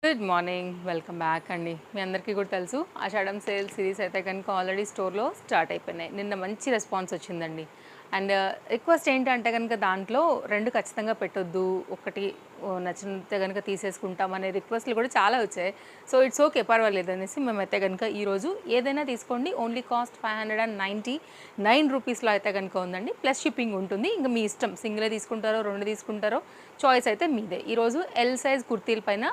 Good morning. Welcome back అండి. మీ అందరికీ కూడా తెలుసు ఆషాఢం సేల్ సిరీస్ అయితే కనుక ఆల్రెడీ స్టోర్లో స్టార్ట్ అయిపోయినాయి. నిన్న మంచి రెస్పాన్స్ వచ్చిందండి. అండ్ రిక్వెస్ట్ ఏంటంటే కనుక దాంట్లో 2 ఖచ్చితంగా పెట్టొద్దు, ఒకటి నచ్చితే కనుక తీసేసుకుంటాం అనే రిక్వెస్ట్లు కూడా చాలా వచ్చాయి. సో ఇట్స్ ఓకే, పర్వాలేదు అనేసి మేమైతే కనుక ఈరోజు ఏదైనా తీసుకోండి, ఓన్లీ కాస్ట్ 599 రూపీస్లో అయితే కనుక ఉందండి. ప్లస్ షిప్పింగ్ ఉంటుంది. ఇంకా మీ ఇష్టం, సింగిలే తీసుకుంటారో 2 తీసుకుంటారో చాయిస్ అయితే మీదే. ఈరోజు ఎల్ సైజ్ కుర్తీల పైన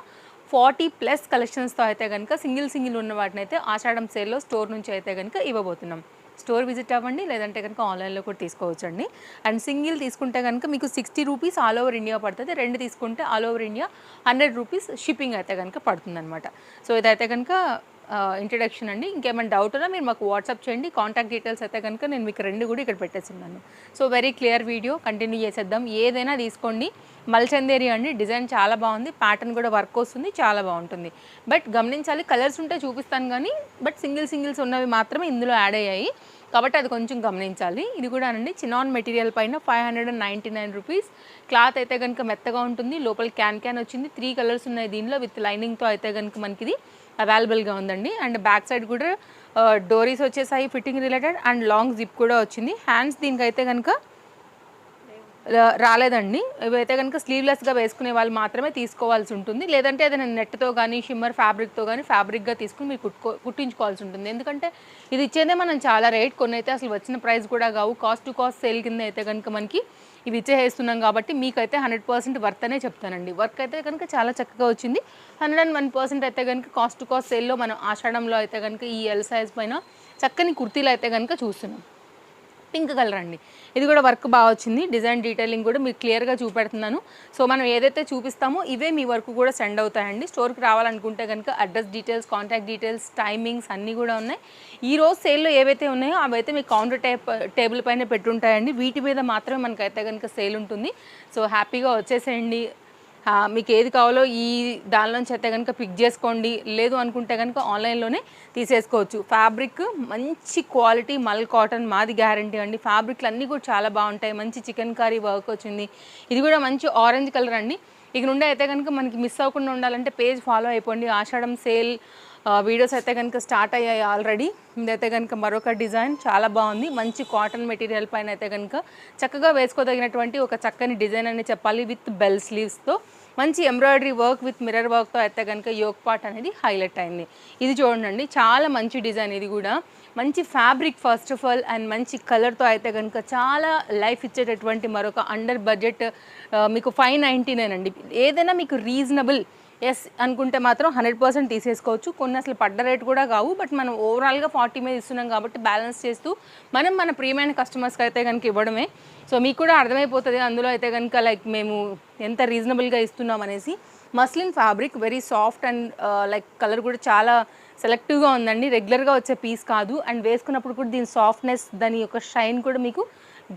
40+ కలెక్షన్స్తో అయితే కనుక సింగిల్ ఉన్న వాటిని అయితే ఆషాఢం సేల్లో స్టోర్ నుంచి అయితే కనుక ఇవ్వబోతున్నాం. స్టోర్ విజిట్ అవ్వండి, లేదంటే కనుక ఆన్లైన్లో కూడా తీసుకోవచ్చండి. అండ్ సింగిల్ తీసుకుంటే కనుక మీకు 60 రూపీస్ ఆల్ ఓవర్ ఇండియా పడుతుంది. 2 తీసుకుంటే all over India 100 rupees shipping అయితే కనుక పడుతుందన్నమాట. సో ఇదైతే కనుక ఇంట్రడక్షన్ అండి. ఇంకేమైనా డౌట్ ఉన్నా మీరు మాకు వాట్సాప్ చేయండి. కాంటాక్ట్ డీటెయిల్స్ అయితే కనుక నేను మీకు 2 కూడా ఇక్కడ పెట్టేస్తున్నాను. So very clear video, continue చేసేద్దాం. ఏదైనా తీసుకోండి, మల్చందేరి అండి. డిజైన్ చాలా బాగుంది, ప్యాటర్న్ కూడా వర్క్ వస్తుంది, చాలా బాగుంటుంది. బట్ గమనించాలి, కలర్స్ ఉంటే చూపిస్తాను కానీ బట్ సింగిల్స్ ఉన్నవి మాత్రమే ఇందులో యాడ్ అయ్యాయి కాబట్టి అది కొంచెం గమనించాలి. ఇది కూడా అండి చినాన్ మెటీరియల్ పైన 599 రూపీస్. క్లాత్ అయితే కనుక మెత్తగా ఉంటుంది, లోపల క్యాన్ వచ్చింది. 3 కలర్స్ ఉన్నాయి దీనిలో, విత్ లైనింగ్తో అయితే కనుక మనకి ఇది అవైలబుల్గా ఉందండి. అండ్ బ్యాక్ సైడ్ కూడా డోరీస్ వచ్చేసాయి fitting related, and long zip కూడా వచ్చింది. హ్యాండ్స్ దీనికైతే కనుక రాలేదండి. ఇవైతే కనుక స్లీవ్లెస్గా వేసుకునే వాళ్ళు మాత్రమే తీసుకోవాల్సి ఉంటుంది, లేదంటే ఏదైనా నెట్తో కానీ షిమ్మర్ ఫ్యాబ్రిక్తో కానీ ఫ్యాబ్రిక్గా తీసుకుని మీరు కుట్టించుకోవాల్సి ఉంటుంది. ఎందుకంటే ఇది ఇచ్చేదే మనం చాలా రేట్, కొన్ని అయితే అసలు వచ్చిన ప్రైస్ కూడా కావు. కాస్ట్ టు కాస్ట్ సేల్ కింద అయితే కనుక మనకి ఇవి ఇచ్చేస్తున్నాం కాబట్టి మీకైతే 100% వర్త్ అనే చెప్తానండి. వర్క్ అయితే కనుక చాలా చక్కగా వచ్చింది. 101% అయితే కనుక కాస్ట్ టు కాస్ట్ సేల్లో మనం ఆషాఢంలో అయితే కనుక ఈ ఎల్ సైజ్ పైన చక్కని కుర్తీలు అయితే కనుక చూస్తున్నాం. పింక్ కలర్ అండి, ఇది కూడా వర్క్ బాగా వచ్చింది. డిజైన్ డీటెయిలింగ్ కూడా మీకు క్లియర్గా చూపెడుతున్నాను. సో మనం ఏదైతే చూపిస్తామో ఇవే మీ వరకు కూడా సెండ్ అవుతాయండి. స్టోర్కి రావాలనుకుంటే కనుక address details, contact details, timings అన్నీ కూడా ఉన్నాయి. ఈరోజు సేల్లో ఏవైతే ఉన్నాయో అవైతే మీకు కౌంటర్ టేబుల్ పైన పెట్టుంటాయండి. వీటి మీద మాత్రమే మనకైతే కనుక సేల్ ఉంటుంది. సో హ్యాపీగా వచ్చేసేయండి. మీకు ఏది కావాలో ఈ దానిలోంచి అయితే కనుక పిక్ చేసుకోండి, లేదు అనుకుంటే కనుక ఆన్లైన్లోనే తీసేసుకోవచ్చు. ఫ్యాబ్రిక్ మంచి క్వాలిటీ మల్ కాటన్, మాది గ్యారంటీ అండి. ఫ్యాబ్రిక్లు అన్నీ కూడా చాలా బాగుంటాయి. మంచి చికెన్ కర్రీ వర్క్ వచ్చింది. ఇది కూడా మంచి ఆరెంజ్ కలర్ అండి. ఇక నుండి అయితే కనుక మనకి మిస్ అవ్వకుండా ఉండాలంటే పేజ్ ఫాలో అయిపోండి. ఆషాఢం సేల్ వీడియోస్ అయితే కనుక స్టార్ట్ అయ్యాయి ఆల్రెడీ. ఇదైతే కనుక మరొక డిజైన్ చాలా బాగుంది. మంచి కాటన్ మెటీరియల్ పైన అయితే కనుక చక్కగా వేసుకోదగినటువంటి ఒక చక్కని డిజైన్ అని చెప్పాలి. విత్ బెల్ స్లీవ్స్తో మంచి ఎంబ్రాయిడరీ వర్క్ విత్ మిర్రర్ వర్క్తో అయితే కనుక యోక్ పార్ట్ అనేది హైలైట్ అయింది. ఇది చూడండి, చాలా మంచి డిజైన్. ఇది కూడా మంచి fabric first of all, and మంచి కలర్తో అయితే కనుక చాలా లైఫ్ ఇచ్చేటటువంటి మరొక అండర్ బడ్జెట్ మీకు 599 అండి. ఏదైనా మీకు రీజనబుల్ ఎస్ అనుకుంటే మాత్రం 100% తీసేసుకోవచ్చు. కొన్ని అసలు పడ్డ రేట్ కూడా కావు, బట్ మనం ఓవరాల్గా 40 మీద ఇస్తున్నాం కాబట్టి బ్యాలెన్స్ చేస్తూ మనం మన ప్రియమైన కస్టమర్స్కి అయితే కనుక ఇవ్వడమే. సో మీకు కూడా అర్థమైపోతుంది అందులో అయితే కనుక లైక్ మేము ఎంత రీజనబుల్గా ఇస్తున్నాం అనేసి. Muslin fabric, very soft, and like colour కూడా చాలా సెలెక్టివ్గా ఉందండి. రెగ్యులర్గా వచ్చే పీస్ కాదు, అండ్ వేసుకున్నప్పుడు కూడా దీని సాఫ్ట్నెస్, దాని యొక్క షైన్ కూడా మీకు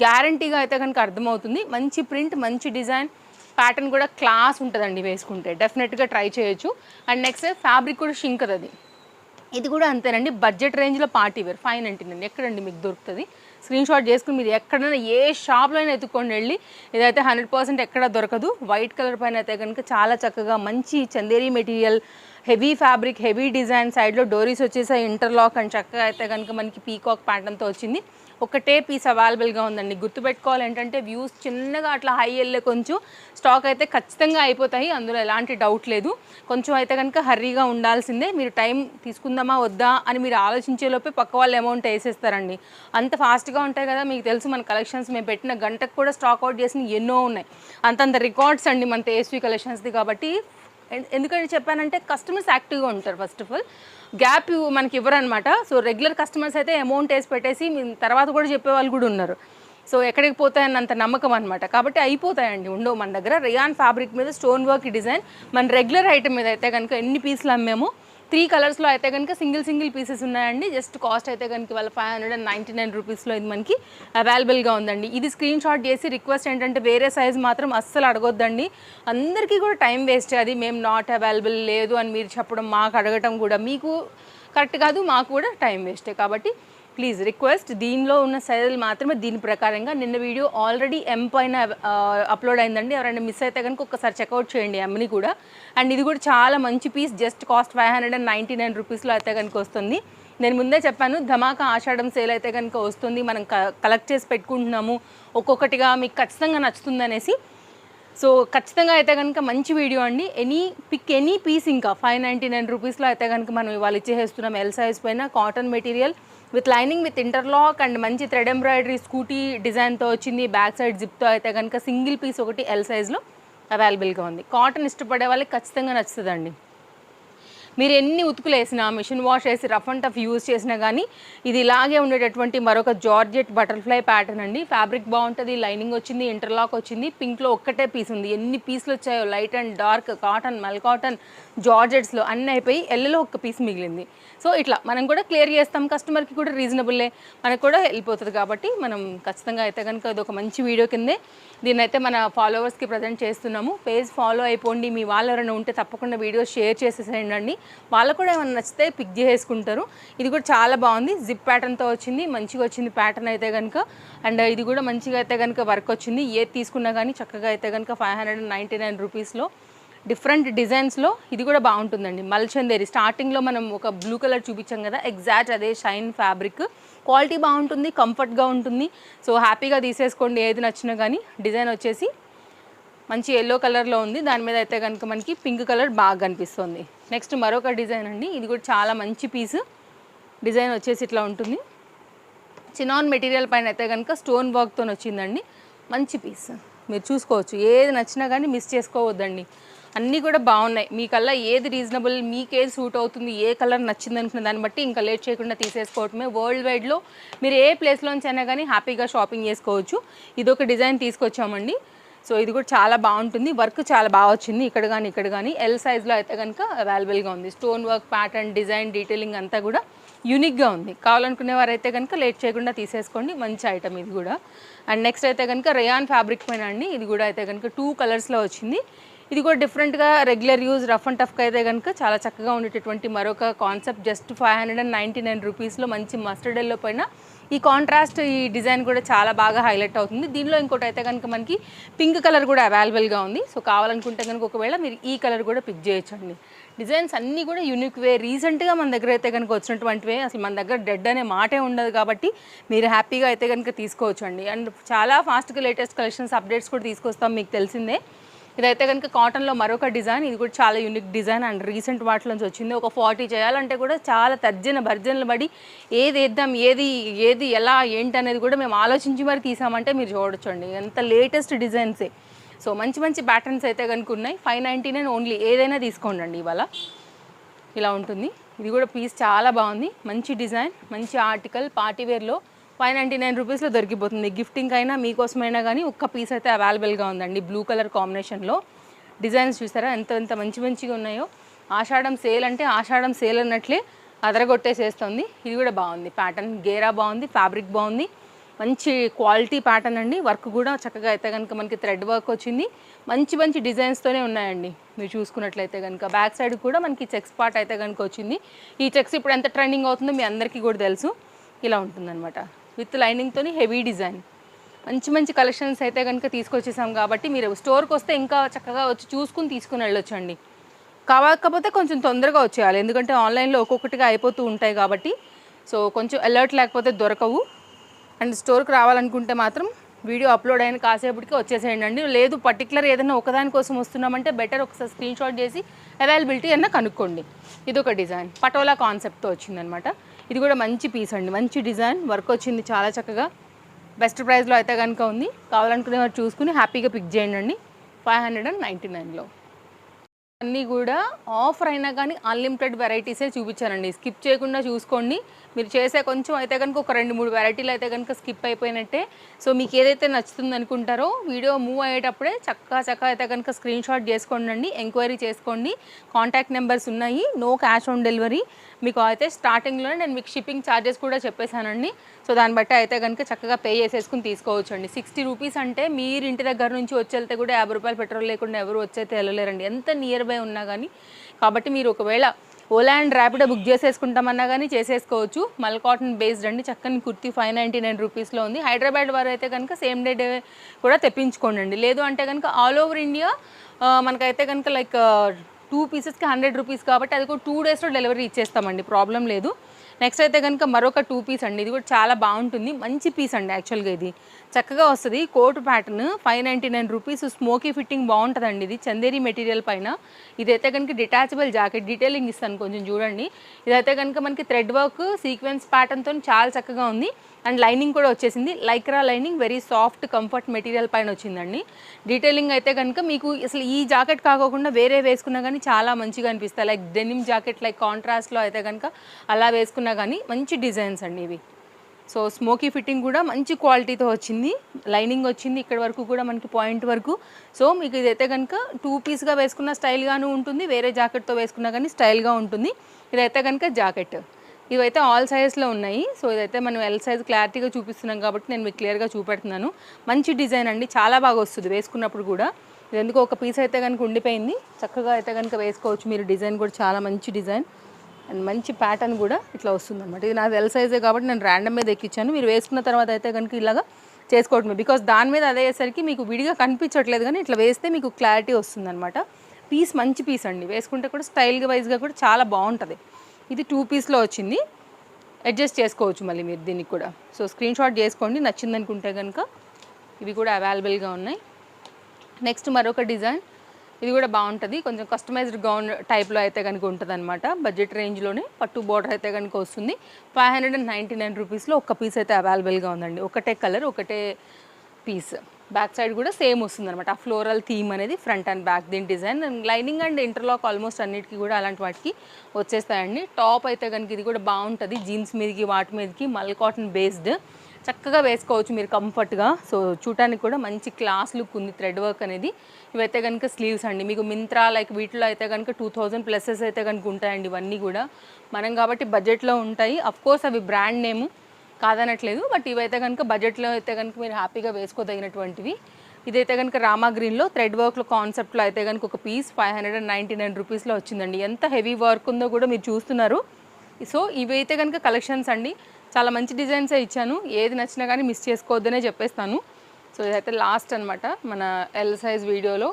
గ్యారంటీగా అయితే కనుక అర్థమవుతుంది. మంచి ప్రింట్, మంచి డిజైన్, ప్యాటర్న్ కూడా క్లాస్ ఉంటుందండి వేసుకుంటే. డెఫినెట్గా ట్రై చేయొచ్చు. అండ్ నెక్స్ట్ ఫ్యాబ్రిక్ కూడా షింకర్ అది. ఇది కూడా అంతేనండి, బడ్జెట్ రేంజ్లో పార్టీ వేర్ 599 ఎక్కడండి మీకు దొరుకుతుంది. స్క్రీన్ షాట్ చేసుకుని మీరు ఎక్కడైనా ఏ షాప్లో అయినా ఎత్తుక్కోండి వెళ్ళి. ఇదైతే 100% ఎక్కడ దొరకదు. వైట్ కలర్ పైన అయితే కనుక చాలా చక్కగా మంచి Chanderi material, heavy fabric, heavy design, సైడ్లో డోరీస్ వచ్చేసాయి, ఇంటర్లాక్, అండ్ చక్కగా అయితే కనుక మనకి పీకాక్ ప్యాటర్న్తో వచ్చింది. ఒకటే పీస్ అవైలబుల్గా ఉందండి. గుర్తుపెట్టుకోవాలి ఏంటంటే వ్యూస్ చిన్నగా అట్లా హై వెళ్ళే కొంచెం స్టాక్ అయితే ఖచ్చితంగా అయిపోతాయి, అందులో ఎలాంటి డౌట్ లేదు. కొంచెం అయితే కనుక హర్రీగా ఉండాల్సిందే. మీరు టైం తీసుకుందామా వద్దా అని మీరు ఆలోచించేలోపే పక్క వాళ్ళు అమౌంట్ వేసేస్తారండి. అంత ఫాస్ట్గా ఉంటాయి కదా, మీకు తెలుసు మన కలెక్షన్స్. మేము పెట్టిన గంటకు కూడా స్టాక్ అవుట్ చేసిన ఎన్నో ఉన్నాయి. అంతంత రికార్డ్స్ అండి మన తేజస్వి కలెక్షన్స్ది. కాబట్టి ఎందుకంటే చెప్పానంటే కస్టమర్స్ యాక్టివ్గా ఉంటారు. ఫస్ట్ ఆఫ్ ఆల్ గ్యాప్ మనకి ఇవ్వరనమాట. సో రెగ్యులర్ కస్టమర్స్ అయితే అమౌంట్ వేసి పెట్టేసి తర్వాత కూడా చెప్పేవాళ్ళు కూడా ఉన్నారు. సో ఎక్కడికి పోతాయన్నంత నమ్మకం అనమాట. కాబట్టి అయిపోతాయండి, ఉండవు మన దగ్గర. రియాన్ ఫ్యాబ్రిక్ మీద స్టోన్ వర్క్ డిజైన్ మన రెగ్యులర్ ఐటమ్ మీద అయితే కనుక ఎన్ని పీసులు అమ్మాము. 3 కలర్స్లో అయితే కనుక సింగిల్ పీసెస్ ఉన్నాయండి. జస్ట్ కాస్ట్ అయితే కనుక వాళ్ళ 599 రూపీస్లో ఇది మనకి అవైలబుల్గా ఉందండి. ఇది స్క్రీన్ షాట్ చేసి రిక్వెస్ట్ ఏంటంటే వేరే సైజ్ మాత్రం అస్సలు అడగొద్దండి. అందరికీ కూడా టైం వేస్ట్. అది మేము నాట్ అవైలబుల్ లేదు అని మీరు చెప్పడం, మాకు అడగటం కూడా మీకు కరెక్ట్ కాదు, మాకు కూడా టైం వేస్టే. కాబట్టి ప్లీజ్ రిక్వెస్ట్, దీనిలో ఉన్న సైజులు మాత్రమే దీని ప్రకారంగా. నిన్న వీడియో ఆల్రెడీ ఎం పైన అప్లోడ్ అయిందండి, ఎవరైనా మిస్ అయితే కనుక ఒకసారి చెక్అవుట్ చేయండి ఎంని కూడా. అండ్ ఇది కూడా చాలా మంచి పీస్, జస్ట్ కాస్ట్ 599 రూపీస్లో అయితే కనుక వస్తుంది. నేను ముందే చెప్పాను ధమాకా ఆషాఢం సేల్ అయితే కనుక వస్తుంది, మనం కలెక్ట్ చేసి పెట్టుకుంటున్నాము ఒక్కొక్కటిగా, మీకు ఖచ్చితంగా నచ్చుతుంది అనేసి. సో ఖచ్చితంగా అయితే కనుక మంచి వీడియో అండి. ఎనీ పీస్ ఇంకా 599 రూపీస్లో అయితే కనుక మనం ఇవాళ ఇచ్చేస్తున్నాం. ఎల్ సైజ్ పైన cotton material with lining with interlock and మంచి థ్రెడ్ ఎంబ్రాయిడరీ స్కూటీ డిజైన్తో వచ్చింది. బ్యాక్ సైడ్ జిప్తో అయితే కనుక సింగిల్ పీస్ ఒకటి ఎల్ సైజ్లో అవైలబుల్గా ఉంది. కాటన్ ఇష్టపడే వాళ్ళకి ఖచ్చితంగా నచ్చుతుందండి. మీరు ఎన్ని ఉతుకులు వేసినా, మిషన్ వాష్ వేసి రఫ్ అండ్ టఫ్ యూజ్ చేసినా కానీ ఇది ఇలాగే ఉండేటటువంటి మరొక జార్జెట్ బటర్ఫ్లై ప్యాటర్న్ అండి. ఫ్యాబ్రిక్ బాగుంటుంది, లైనింగ్ వచ్చింది, ఇంటర్లాక్ వచ్చింది. పింక్లో ఒక్కటే పీస్ ఉంది. ఎన్ని పీసులు వచ్చాయో, లైట్ అండ్ డార్క్, కాటన్, మల్ కాటన్, జార్జెట్స్లో అన్నీ అయిపోయి ఎల్లులో ఒక్క పీస్ మిగిలింది. సో ఇట్లా మనం కూడా క్లియర్ చేస్తాం, కస్టమర్కి కూడా రీజనబుల్లే, మనకు కూడా వెళ్ళిపోతుంది. కాబట్టి మనం ఖచ్చితంగా అయితే కనుక ఇది ఒక మంచి వీడియో కిందే దీన్ని అయితే మన ఫాలోవర్స్కి ప్రజెంట్ చేస్తున్నాము. పేజ్ ఫాలో అయిపోండి, మీ వాళ్ళు ఎవరైనా ఉంటే తప్పకుండా వీడియో షేర్ చేసేసేయండి. వాళ్ళకు కూడా ఏమైనా నచ్చితే పిక్ చేసుకుంటారు. ఇది కూడా చాలా బాగుంది, జిప్ ప్యాటర్న్తో వచ్చింది, మంచిగా వచ్చింది ప్యాటర్న్ అయితే కనుక. అండ్ ఇది కూడా మంచిగా అయితే కనుక వర్క్ వచ్చింది. ఏది తీసుకున్నా కానీ చక్కగా అయితే కనుక 599 రూపీస్లో డిఫరెంట్ డిజైన్స్లో ఇది కూడా బాగుంటుందండి. మల్చందేరి స్టార్టింగ్లో మనం ఒక బ్లూ కలర్ చూపించాం కదా, ఎగ్జాక్ట్ అదే షైన్ ఫ్యాబ్రిక్, క్వాలిటీ బాగుంటుంది, కంఫర్ట్గా ఉంటుంది. సో హ్యాపీగా తీసేసుకోండి ఏది నచ్చినా కానీ. డిజైన్ వచ్చేసి మంచి ఎల్లో కలర్లో ఉంది, దాని మీద అయితే కనుక మనకి పింక్ కలర్ బాగా కనిపిస్తుంది. నెక్స్ట్ మరొక డిజైన్ అండి, ఇది కూడా చాలా మంచి పీస్. డిజైన్ వచ్చేసి ఇట్లా ఉంటుంది, చినాన్ మెటీరియల్ పైన అయితే కనుక స్టోన్ వర్క్తో వచ్చిందండి. మంచి పీస్, మీరు చూసుకోవచ్చు. ఏది నచ్చినా కానీ మిస్ చేసుకోవద్దండి, అన్నీ కూడా బాగున్నాయి. మీకల్లా ఏది రీజనబుల్, మీకు ఏది సూట్ అవుతుంది, ఏ కలర్ నచ్చింది అనుకున్న దాన్ని బట్టి ఇంకా లేట్ చేయకుండా తీసేసుకోవటమే. వరల్డ్ వైడ్లో మీరు ఏ ప్లేస్లోంచి అయినా కానీ హ్యాపీగా షాపింగ్ చేసుకోవచ్చు. ఇదొక డిజైన్ తీసుకొచ్చామండి. సో ఇది కూడా చాలా బాగుంటుంది, వర్క్ చాలా బాగా వచ్చింది ఇక్కడ కానీ ఎల్ సైజ్లో అయితే కనుక అవైలబుల్గా ఉంది. Stone work, pattern, design, detailing అంతా కూడా యూనిక్గా ఉంది. కావాలనుకునే వారైతే కనుక లేట్ చేయకుండా తీసేసుకోండి, మంచి ఐటమ్ ఇది కూడా. అండ్ నెక్స్ట్ అయితే కనుక రేయాన్ ఫ్యాబ్రిక్ పైన అండి, ఇది కూడా అయితే కనుక 2 కలర్స్లో వచ్చింది. ఇది కూడా డిఫరెంట్గా రెగ్యులర్ యూజ్ రఫ్ అండ్ టఫ్కి అయితే కనుక చాలా చక్కగా ఉండేటటువంటి మరొక కాన్సెప్ట్. జస్ట్ 599 రూపీస్లో మంచి మస్టర్డ్ ఎల్లో పైన ఈ కాంట్రాస్ట్, ఈ డిజైన్ కూడా చాలా బాగా హైలైట్ అవుతుంది. దీనిలో ఇంకోటి అయితే కనుక మనకి పింక్ కలర్ కూడా అవైలబుల్గా ఉంది. సో కావాలనుకుంటే కనుక ఒకవేళ మీరు ఈ కలర్ కూడా పిక్ చేయొచ్చండి. డిజైన్స్ అన్నీ కూడా యూనిక్ వే, రీసెంట్గా మన దగ్గర అయితే కనుక వచ్చినటువంటివే. అసలు మన దగ్గర డెడ్ అనే మాటే ఉండదు కాబట్టి మీరు హ్యాపీగా అయితే కనుక తీసుకోవచ్చు అండి. అండ్ చాలా ఫాస్ట్గా లేటెస్ట్ కలెక్షన్స్, అప్డేట్స్ కూడా తీసుకొస్తాం, మీకు తెలిసిందే. ఇదైతే కనుక కాటన్లో మరొక డిజైన్, ఇది కూడా చాలా యూనిక్ డిజైన్ అండ్ రీసెంట్ వాటిలోంచి వచ్చింది. ఒక 40 చేయాలంటే కూడా చాలా భర్జనలు పడి ఏది వేద్దాం, ఏది ఎలా ఏంటి అనేది కూడా మేము ఆలోచించి మరి తీసామంటే మీరు చూడొచ్చండి, ఎంత లేటెస్ట్ డిజైన్సే. సో మంచి ప్యాటర్న్స్ అయితే కనుక ఉన్నాయి. 599 ఓన్లీ, ఏదైనా తీసుకోండి అండి ఇవాళ. ఇలా ఉంటుంది. ఇది కూడా పీస్ చాలా బాగుంది, మంచి డిజైన్, మంచి ఆర్టికల్, పార్టీవేర్లో 599 రూపీస్లో దొరికిపోతుంది. గిఫ్టింగ్ అయినా మీకోసమైనా కానీ ఒక్క పీస్ అయితే అవైలబుల్గా ఉందండి. బ్లూ కలర్ కాంబినేషన్లో డిజైన్స్ చూసారా ఎంత మంచిగా ఉన్నాయో. ఆషాఢం సేల్ అంటే ఆషాఢం సేల్ అన్నట్లే అదరగొట్టేసేస్తుంది. ఇది కూడా బాగుంది, ప్యాటర్న్ గేరా బాగుంది, ఫ్యాబ్రిక్ బాగుంది, మంచి క్వాలిటీ ప్యాటర్న్ అండి. వర్క్ కూడా చక్కగా అయితే కనుక మనకి థ్రెడ్ వర్క్ వచ్చింది. మంచి డిజైన్స్తోనే ఉన్నాయండి. మీరు చూసుకున్నట్లయితే కనుక బ్యాక్ సైడ్ కూడా మనకి చెక్స్ పార్ట్ అయితే కనుక వచ్చింది. ఈ చెక్స్ ఇప్పుడు ఎంత ట్రెండింగ్ అవుతుందో మీ అందరికీ కూడా తెలుసు. ఇలా ఉంటుందన్నమాట, విత్ లైనింగ్తో హెవీ డిజైన్. మంచి కలెక్షన్స్ అయితే కనుక తీసుకొచ్చేసాం కాబట్టి మీరు స్టోర్కి వస్తే ఇంకా చక్కగా వచ్చి చూసుకుని తీసుకుని వెళ్ళొచ్చండి. కాకపోతే కొంచెం తొందరగా వచ్చేయాలి, ఎందుకంటే ఆన్లైన్లో ఒక్కొక్కటిగా అయిపోతూ ఉంటాయి కాబట్టి. సో కొంచెం అలర్ట్ లేకపోతే దొరకవు. అండ్ స్టోర్కి రావాలనుకుంటే మాత్రం వీడియో అప్లోడ్ అయిన కాసేపటికి వచ్చేసేయండి అండి. లేదు పర్టికులర్ ఏదైనా ఒకదాని కోసం వస్తున్నామంటే బెటర్ ఒకసారి స్క్రీన్ షాట్ చేసి అవైలబిలిటీ అన్న కనుక్కోండి. ఇది ఒక డిజైన్ పటోలా కాన్సెప్ట్తో వచ్చిందనమాట. ఇది కూడా మంచి పీస్ అండి, మంచి డిజైన్, వర్క్ వచ్చింది చాలా చక్కగా. బెస్ట్ ప్రైస్లో అయితే కనుక ఉంది. కావాలనుకునే వారు చూసుకుని హ్యాపీగా పిక్ చేయండి అండి. 599లో అన్నీ కూడా ఆఫర్ అయినా కానీ అన్లిమిటెడ్ వెరైటీసే చూపించానండి. స్కిప్ చేయకుండా చూసుకోండి. మీరు చేసే కొంచెం అయితే కనుక ఒక 2-3 వెరైటీలు అయితే కనుక స్కిప్ అయిపోయినట్టే. సో మీకు ఏదైతే నచ్చుతుంది అనుకుంటారో వీడియో మూవ్ అయ్యేటప్పుడే చక్కగా అయితే కనుక స్క్రీన్ షాట్ చేసుకోండి, ఎంక్వైరీ చేసుకోండి. కాంటాక్ట్ నెంబర్స్ ఉన్నాయి, నో క్యాష్ ఆన్ డెలివరీ. మీకు అయితే స్టార్టింగ్లోనే నేను మీకు షిప్పింగ్ ఛార్జెస్ కూడా చెప్పేశానండి. సో దాన్ని బట్టి అయితే కనుక చక్కగా పే చేసేసుకుని తీసుకోవచ్చు అండి. 60 రూపీస్ అంటే మీరు ఇంటి దగ్గర నుంచి వచ్చి వెళ్తే కూడా 50 రూపాయలు పెట్రోల్ లేకుండా ఎవరు వచ్చైతే వెళ్ళలేరండి. ఎంత నియర్ బై ఉన్నా కానీ కాబట్టి మీరు ఒకవేళ ఓలా అండ్ ర్యాపిడో బుక్ చేసేసుకుంటామన్నా కానీ చేసేసుకోవచ్చు. మల్ కాటన్ బేస్డ్ అండి, చక్కని కుర్తీ 599 రూపీస్లో ఉంది. హైదరాబాద్ వారు అయితే కనుక సేమ్ డే కూడా తెప్పించుకోండి. లేదు అంటే కనుక ఆల్ ఓవర్ ఇండియా మనకైతే కనుక లైక్ 2 పీసెస్కి 100 రూపీస్ కాబట్టి అది కూడా 2 డేస్లో డెలివరీ ఇచ్చేస్తామండి, ప్రాబ్లం లేదు. నెక్స్ట్ అయితే కనుక మరొక 2 పీస్ అండి, ఇది కూడా చాలా బాగుంటుంది, మంచి పీస్ అండి. యాక్చువల్గా ఇది చక్కగా వస్తుంది, coat pattern 599 rupees, smoky fitting బాగుంటుందండి. ఇది చందేరి మెటీరియల్ పైన, ఇదైతే కనుక డిటాచబుల్ జాకెట్, డీటెయిలింగ్ ఇస్తాను కొంచెం చూడండి. ఇదైతే కనుక మనకి థ్రెడ్ వర్క్ సీక్వెన్స్ ప్యాటర్న్తో చాలా చక్కగా ఉంది. అండ్ లైనింగ్ కూడా వచ్చేసింది, Lycra lining, very soft comfort material పైన వచ్చిందండి. డీటెయిలింగ్ అయితే కనుక మీకు అసలు ఈ జాకెట్ కాకుండా వేరే వేసుకున్నా కానీ చాలా మంచిగా అనిపిస్తాయి. లైక్ డెనిమ్ జాకెట్ లైక్ కాంట్రాస్ట్లో అయితే కనుక అలా వేసుకున్నా కానీ మంచి డిజైన్స్ అండి ఇవి. సో స్మోకీ ఫిట్టింగ్ కూడా మంచి క్వాలిటీతో వచ్చింది, లైనింగ్ వచ్చింది ఇక్కడ వరకు కూడా మనకి పాయింట్ వరకు. సో మీకు ఇదైతే కనుక 2 పీస్గా వేసుకున్న స్టైల్గాను ఉంటుంది, వేరే జాకెట్తో వేసుకున్నా కానీ స్టైల్గా ఉంటుంది. ఇదైతే కనుక జాకెట్, ఇవైతే ఆల్ సైజెస్లో ఉన్నాయి. సో ఇదైతే మనం ఎల్ సైజ్ క్లారిటీగా చూపిస్తున్నాం కాబట్టి నేను మీకు క్లియర్గా చూపెడుతున్నాను. మంచి డిజైన్ అండి, చాలా బాగా వస్తుంది వేసుకున్నప్పుడు కూడా. ఇది ఎందుకో ఒక పీస్ అయితే కనుక ఉండిపోయింది, చక్కగా అయితే కనుక వేసుకోవచ్చు మీరు. డిజైన్ కూడా చాలా మంచి డిజైన్ అండ్ మంచి ప్యాటర్న్ కూడా ఇట్లా వస్తుంది అనమాట. ఇది నాది ఎల్ సైజే కాబట్టి నేను ర్యాండమ్ మీద ఎక్కించాను. మీరు వేసుకున్న తర్వాత అయితే కనుక ఇలాగా చేసుకోవటమే, బికాస్ దాని మీద అదే అయ్యేసరికి మీకు విడిగా కనిపించట్లేదు, కానీ ఇట్లా వేస్తే మీకు క్లారిటీ వస్తుందన్నమాట. పీస్ మంచి పీస్ అండి, వేసుకుంటే కూడా స్టైల్గా వైజ్గా కూడా చాలా బాగుంటుంది. ఇది 2 పీస్లో వచ్చింది, అడ్జస్ట్ చేసుకోవచ్చు మళ్ళీ మీరు దీనికి కూడా. సో స్క్రీన్ షాట్ చేసుకోండి, నచ్చింది అనుకుంటే కనుక. ఇవి కూడా అవైలబుల్గా ఉన్నాయి. నెక్స్ట్ మరొక డిజైన్, ఇది కూడా బాగుంటుంది, కొంచెం కస్టమైజ్డ్ గౌన్ టైప్లో అయితే కనుక ఉంటుంది అనమాట. బడ్జెట్ రేంజ్లోనే పట్టు బోర్డర్ అయితే కనుక వస్తుంది. 599 రూపీస్లో ఒక పీస్ అయితే అవైలబుల్గా ఉందండి. ఒకటే కలర్, ఒకటే పీస్. బ్యాక్ సైడ్ కూడా సేమ్ వస్తుంది అనమాట, ఆ ఫ్లోరల్ థీమ్ అనేది ఫ్రంట్ అండ్ బ్యాక్. దీని design lining and interlock almost అన్నిటికీ కూడా అలాంటి వాటికి వచ్చేస్తాయండి. టాప్ అయితే కనుక ఇది కూడా బాగుంటుంది, జీన్స్ మీదకి వాటి మీదకి మల్ కాటన్ బేస్డ్, చక్కగా వేసుకోవచ్చు మీరు కంఫర్ట్గా. సో చూడటానికి కూడా మంచి క్లాస్ లుక్ ఉంది, థ్రెడ్ వర్క్ అనేది. ఇవైతే కనుక స్లీవ్స్ అండి, మీకు మింత్రా లైక్ వీటిలో అయితే కనుక 2000 ప్లసెస్ అయితే కనుక ఉంటాయండి. ఇవన్నీ కూడా మనం కాబట్టి బడ్జెట్లో ఉంటాయి. అఫ్కోర్స్ అవి బ్రాండ్ నేము కాదనట్లేదు, బట్ ఇవైతే కనుక బడ్జెట్లో అయితే కనుక మీరు హ్యాపీగా వేసుకోదగినటువంటివి. ఇదైతే కనుక రామా గ్రీన్లో థ్రెడ్ వర్క్లో కాన్సెప్ట్లో అయితే కనుక ఒక పీస్ 599 రూపీస్లో వచ్చిందండి. ఎంత హెవీ వర్క్ ఉందో కూడా మీరు చూస్తున్నారు. సో ఇవైతే కనుక కలెక్షన్స్ అండి, చాలా మంచి డిజైన్సే ఇచ్చాను, ఏది నచ్చినా కానీ మిస్ చేసుకోవద్దనే చెప్పేస్తాను. సో ఇదైతే లాస్ట్ అనమాట మన ఎల్ సైజ్ వీడియోలో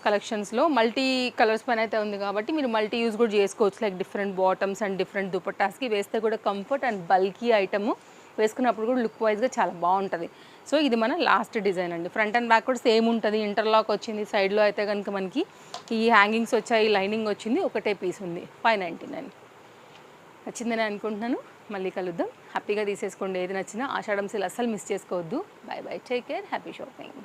కలెక్షన్స్లో. మల్టీ కలర్స్ పైన అయితే ఉంది కాబట్టి మీరు మల్టీ యూజ్ కూడా చేసుకోవచ్చు, like different bottoms and different దుపట్టాస్కి వేస్తే కూడా కంఫర్ట్ అండ్ బల్కీ ఐటమ్ వేసుకున్నప్పుడు కూడా లుక్ వైజ్గా చాలా బాగుంటుంది. సో ఇది మన లాస్ట్ డిజైన్ అండి. ఫ్రంట్ అండ్ బ్యాక్ కూడా సేమ్ ఉంటుంది, ఇంటర్లాక్ వచ్చింది, సైడ్లో అయితే కనుక మనకి ఈ హ్యాంగింగ్స్ వచ్చాయి, లైనింగ్ వచ్చింది, ఒకటే పీస్ ఉంది. 599 నచ్చిందని అనుకుంటున్నాను. మళ్ళీ కలుద్దాం, హ్యాపీగా తీసేసుకోండి ఏది నచ్చినా. ఆషాఢం సేల్ అస్సలు మిస్ చేసుకోవద్దు. By by, take care, happy shopping.